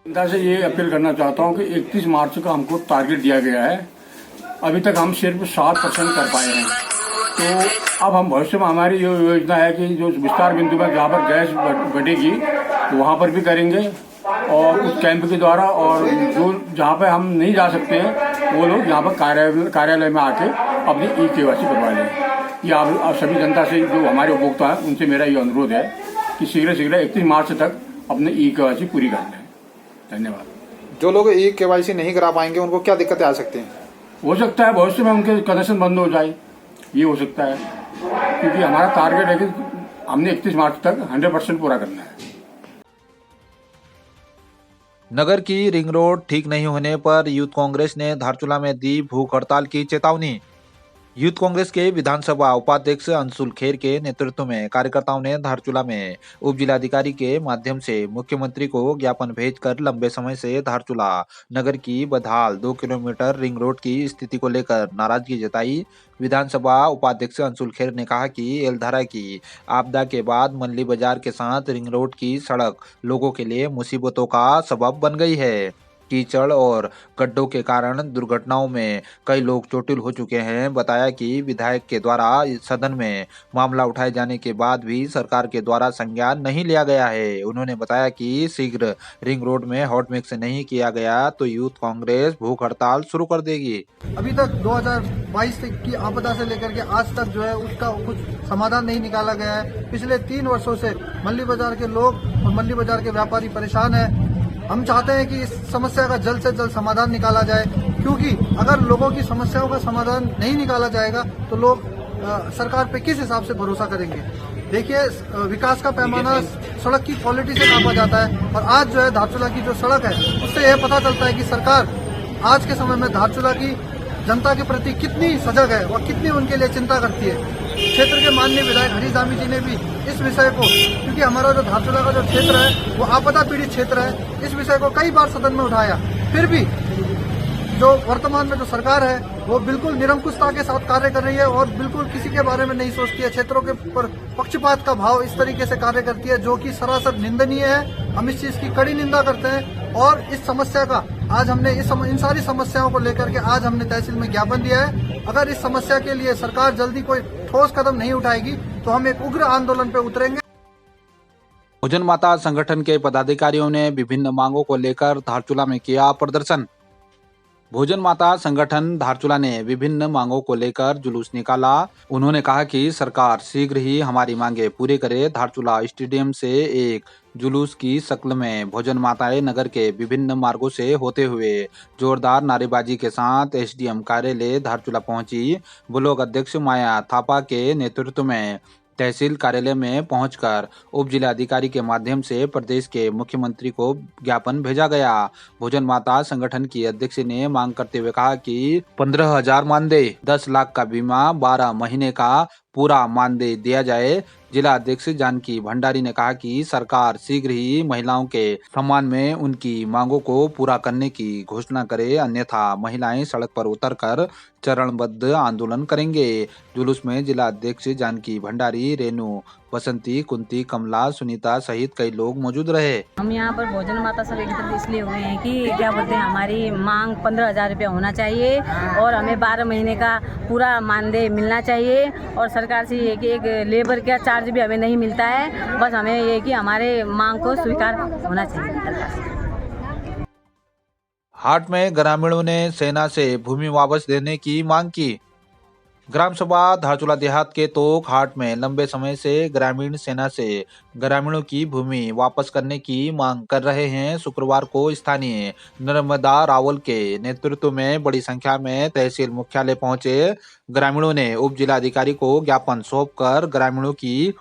जनता से ये अपील करना चाहता हूँ कि 31 मार्च का हमको टारगेट दिया गया है। अभी तक हम सिर्फ 7% कर पाए हैं। तो अब हम भविष्य में हमारी ये योजना है कि जो विस्तार बिंदु में जहाँ पर गैस बढ़ेगी तो वहाँ पर भी करेंगे और उस कैंप के द्वारा, और जो जहाँ पर हम नहीं जा सकते हैं वो लोग यहाँ पर कार्यालय में आके अपनी ई-केवाईसी करवा लें। ये आप सभी जनता से, जो हमारे उपभोक्ता हैं, उनसे मेरा ये अनुरोध है कि शीघ्र 31 मार्च तक अपने ई-केवाईसी पूरी कर लें। धन्यवाद। जो लोग ई-केवाईसी नहीं करा पाएंगे उनको क्या दिक्कतें आ सकती हैं? हो सकता है भविष्य में उनके कनेक्शन बंद हो जाए, ये हो सकता है, क्योंकि हमारा टारगेट है कि हमने 31 मार्च तक 100% पूरा करना है। नगर की रिंग रोड ठीक नहीं होने पर यूथ कांग्रेस ने धारचूला में दी भूख हड़ताल की चेतावनी। यूथ कांग्रेस के विधानसभा उपाध्यक्ष अंशुल खेर के नेतृत्व में कार्यकर्ताओं ने धारचूला में उप जिलाधिकारी के माध्यम से मुख्यमंत्री को ज्ञापन भेजकर लंबे समय से धारचूला नगर की बदहाल 2 किलोमीटर रिंग रोड की स्थिति को लेकर नाराजगी जताई। विधानसभा उपाध्यक्ष अंशुल खेर ने कहा कि एलधारा की आपदा के बाद मंडली बाजार के साथ रिंग रोड की सड़क लोगों के लिए मुसीबतों का सबब बन गई है। कीचड़ और गड्ढों के कारण दुर्घटनाओं में कई लोग चोटिल हो चुके हैं। बताया कि विधायक के द्वारा सदन में मामला उठाए जाने के बाद भी सरकार के द्वारा संज्ञान नहीं लिया गया है। उन्होंने बताया कि शीघ्र रिंग रोड में हॉट मिक्स नहीं किया गया तो यूथ कांग्रेस भूख हड़ताल शुरू कर देगी। अभी तक 2022 की आपदा से लेकर के आज तक जो है उसका कुछ समाधान नहीं निकाला गया है। पिछले 3 वर्षों से मंडी बाजार के लोग और मंडी बाजार के व्यापारी परेशान हैं। हम चाहते हैं कि इस समस्या का जल्द से जल्द समाधान निकाला जाए, क्योंकि अगर लोगों की समस्याओं का समाधान नहीं निकाला जाएगा तो लोग सरकार पे किस हिसाब से भरोसा करेंगे। देखिए, विकास का पैमाना सड़क की क्वालिटी से नापा जाता है, और आज जो है धारचूला की जो सड़क है उससे यह पता चलता है कि सरकार आज के समय में धारचूला की जनता के प्रति कितनी सजग है और कितनी उनके लिए चिंता करती है। क्षेत्र के माननीय विधायक हरीश धामी जी ने भी इस विषय को, क्योंकि हमारा जो धारचूला का जो क्षेत्र है वो आपदा पीड़ित क्षेत्र है, इस विषय को कई बार सदन में उठाया। फिर भी जो वर्तमान में जो सरकार है वो बिल्कुल निरंकुशता के साथ कार्य कर रही है और बिल्कुल किसी के बारे में नहीं सोचती है। क्षेत्रों के ऊपर पक्षपात का भाव इस तरीके से कार्य करती है, जो कि सरासर निंदनीय है। हम इस चीज की कड़ी निंदा करते हैं और इस समस्या का आज हमने इन सारी समस्याओं को लेकर के आज हमने तहसील में ज्ञापन दिया है। अगर इस समस्या के लिए सरकार जल्दी कोई ठोस कदम नहीं उठाएगी तो हम एक उग्र आंदोलन पे उतरेंगे। भोजन माता संगठन के पदाधिकारियों ने विभिन्न मांगों को लेकर धारचूला में किया प्रदर्शन। भोजन माता संगठन धारचूला ने विभिन्न मांगों को लेकर जुलूस निकाला। उन्होंने कहा कि सरकार शीघ्र ही हमारी मांगे पूरी करे। धारचूला स्टेडियम से एक जुलूस की शक्ल में भोजन माताएं नगर के विभिन्न मार्गों से होते हुए जोरदार नारेबाजी के साथ एसडीएम कार्यालय धारचूला पहुंची। ब्लॉक अध्यक्ष माया थापा के नेतृत्व में तहसील कार्यालय में पहुंचकर उप जिलाधिकारी के माध्यम से प्रदेश के मुख्यमंत्री को ज्ञापन भेजा गया। भोजन माता संगठन की अध्यक्ष ने मांग करते हुए कहा कि 15,000 मानदेय, 10 लाख का बीमा, 12 महीने का पूरा मानदेय दिया जाए। जिला अध्यक्ष जानकी भंडारी ने कहा कि सरकार शीघ्र ही महिलाओं के सम्मान में उनकी मांगों को पूरा करने की घोषणा करे, अन्यथा महिलाएं सड़क पर उतरकर चरणबद्ध आंदोलन करेंगे। जुलूस में जिला अध्यक्ष जानकी भंडारी, रेणु, बसंती, कुंती, कमला, सुनीता सहित कई लोग मौजूद रहे। हम यहाँ पर भोजन माता से एकत्रित इसलिए हुए हैं कि क्या बोलते हैं, हमारी मांग 15,000 रुपया होना चाहिए और हमें 12 महीने का पूरा मानदेय मिलना चाहिए। और सरकार से ये कि एक लेबर का चार्ज भी हमें नहीं मिलता है। बस हमें ये कि हमारे मांग को स्वीकार होना चाहिए। हाट में ग्रामीणों ने सेना से भूमि वापस देने की मांग की। ग्राम सभा धारचूला देहात के तोक हाट में लंबे समय से ग्रामीण सेना से ग्रामीणों की भूमि वापस करने की मांग कर रहे हैं। शुक्रवार को स्थानीय नर्मदा रावल के नेतृत्व में बड़ी संख्या में तहसील मुख्यालय पहुंचे ग्रामीणों ने उप जिलाधिकारी को ज्ञापन सौंपकर ग्रामीणों की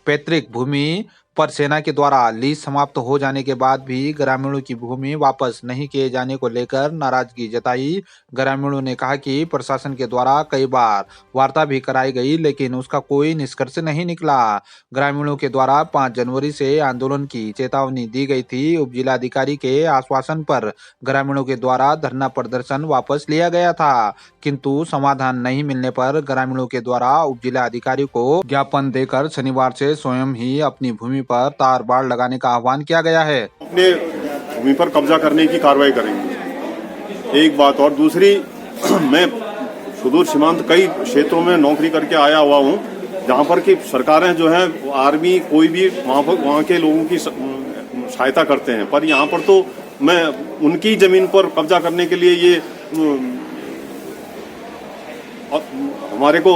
पैतृक भूमि पर सेना के द्वारा लीज समाप्त हो जाने के बाद भी ग्रामीणों की भूमि वापस नहीं किए जाने को लेकर नाराजगी जताई। ग्रामीणों ने कहा कि प्रशासन के द्वारा कई बार वार्ता भी कराई गई, लेकिन उसका कोई निष्कर्ष नहीं निकला। ग्रामीणों के द्वारा 5 जनवरी से आंदोलन की चेतावनी दी गई थी। उप जिलाधिकारी के आश्वासन पर ग्रामीणों के द्वारा धरना प्रदर्शन वापस लिया गया था, किंतु समाधान नहीं मिलने पर ग्रामीणों के द्वारा उप जिलाधिकारी को ज्ञापन देकर शनिवार से स्वयं ही अपनी भूमि पर तार बाड़ लगाने का आह्वान किया गया है। अपने भूमि पर कब्जा करने की कार्रवाई करेंगे। एक बात और दूसरी, मैं सुदूर सीमांत कई क्षेत्रों में नौकरी करके आया हुआ हूँ, जहाँ पर कि सरकारें जो है आर्मी कोई भी वहाँ के लोगों की सहायता करते हैं, पर यहाँ पर तो मैं उनकी जमीन पर कब्जा करने के लिए ये हमारे को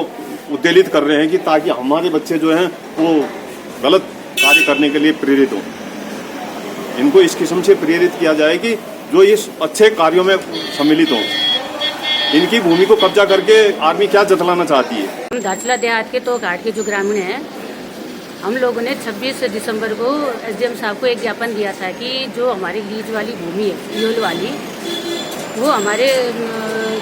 उत्तेजित कर रहे हैं कि ताकि हमारे बच्चे जो हैं वो गलत कार्य करने के लिए प्रेरित हों। इनको इस किस्म से प्रेरित किया जाए कि जो इस अच्छे कार्यों में सम्मिलित हों। इनकी भूमि को कब्जा करके आर्मी क्या जतलाना चाहती है? हम धारचूला देहात के तो घाट के जो ग्रामीण हैं, हम लोगों ने 26 दिसंबर को एसडीएम साहब को एक ज्ञापन दिया था कि जो हमारी लीज वाली भूमि है, यूल वाली, वो हमारे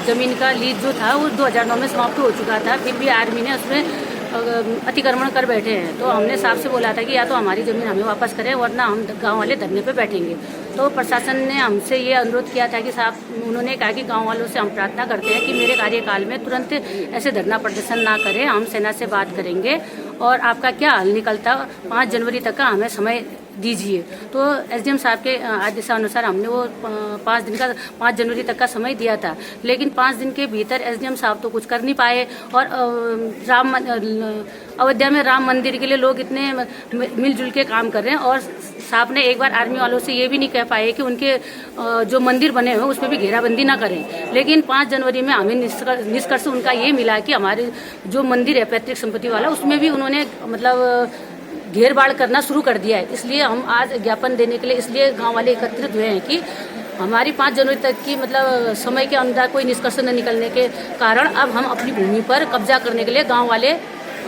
ज़मीन का लीज जो था वो 2009 में समाप्त हो चुका था। फिर भी आर्मी ने उसमें अतिक्रमण कर बैठे हैं। तो हमने साहब से बोला था कि या तो हमारी ज़मीन हमें वापस करें वरना हम गांव वाले धरने पे बैठेंगे। तो प्रशासन ने हमसे ये अनुरोध किया था कि साहब, उन्होंने कहा कि गांव वालों से हम प्रार्थना करते हैं कि मेरे कार्यकाल में तुरंत ऐसे धरना प्रदर्शन ना करें, हम सेना से बात करेंगे और आपका क्या हल निकलता 5 जनवरी तक का हमें समय दीजिए। तो एसडीएम साहब के आदेशानुसार हमने वो 5 जनवरी तक का समय दिया था, लेकिन 5 दिन के भीतर एसडीएम साहब तो कुछ कर नहीं पाए। और अयोध्या में राम मंदिर के लिए लोग इतने मिलजुल के काम कर रहे हैं और साहब ने एक बार आर्मी वालों से ये भी नहीं कह पाए कि उनके जो मंदिर बने हुए उसमें भी घेराबंदी ना करें। लेकिन 5 जनवरी में हमें निष्कर्ष उनका ये मिला कि हमारे जो मंदिर है पैतृक संपत्ति वाला, उसमें भी उन्होंने मतलब घेरबाड़ करना शुरू कर दिया है। इसलिए हम आज ज्ञापन देने के लिए इसलिए गांव वाले एकत्रित हुए हैं कि हमारी 5 जनवरी तक की मतलब समय के अंदर कोई निष्कर्ष न निकलने के कारण अब हम अपनी भूमि पर कब्जा करने के लिए गांव वाले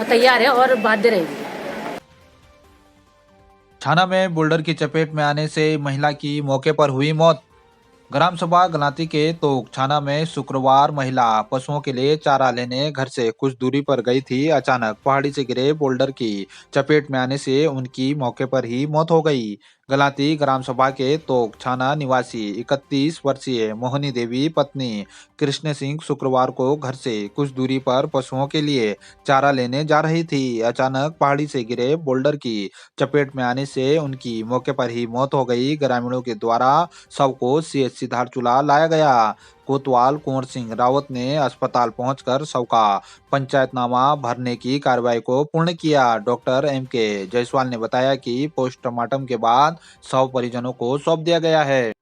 तैयार है और बाध्य रहेंगे। छाना में बोल्डर की चपेट में आने से महिला की मौके पर हुई मौत। ग्राम सभा गलाती के तोक छाना में शुक्रवार महिला पशुओं के लिए चारा लेने घर से कुछ दूरी पर गई थी। अचानक पहाड़ी से गिरे बोल्डर की चपेट में आने से उनकी मौके पर ही मौत हो गई। गलाती ग्राम सभा के तोक छाना निवासी 31 वर्षीय मोहनी देवी पत्नी कृष्ण सिंह शुक्रवार को घर से कुछ दूरी पर पशुओं के लिए चारा लेने जा रही थी। अचानक पहाड़ी से गिरे बोल्डर की चपेट में आने से उनकी मौके पर ही मौत हो गई। ग्रामीणों के द्वारा शव को सीएचसी धारचूला लाया गया। कोतवाल कुंवर सिंह रावत ने अस्पताल पहुंचकर शव का पंचायतनामा भरने की कार्रवाई को पूर्ण किया। डॉक्टर MK जायसवाल ने बताया कि पोस्टमार्टम के बाद शव परिजनों को सौंप दिया गया है।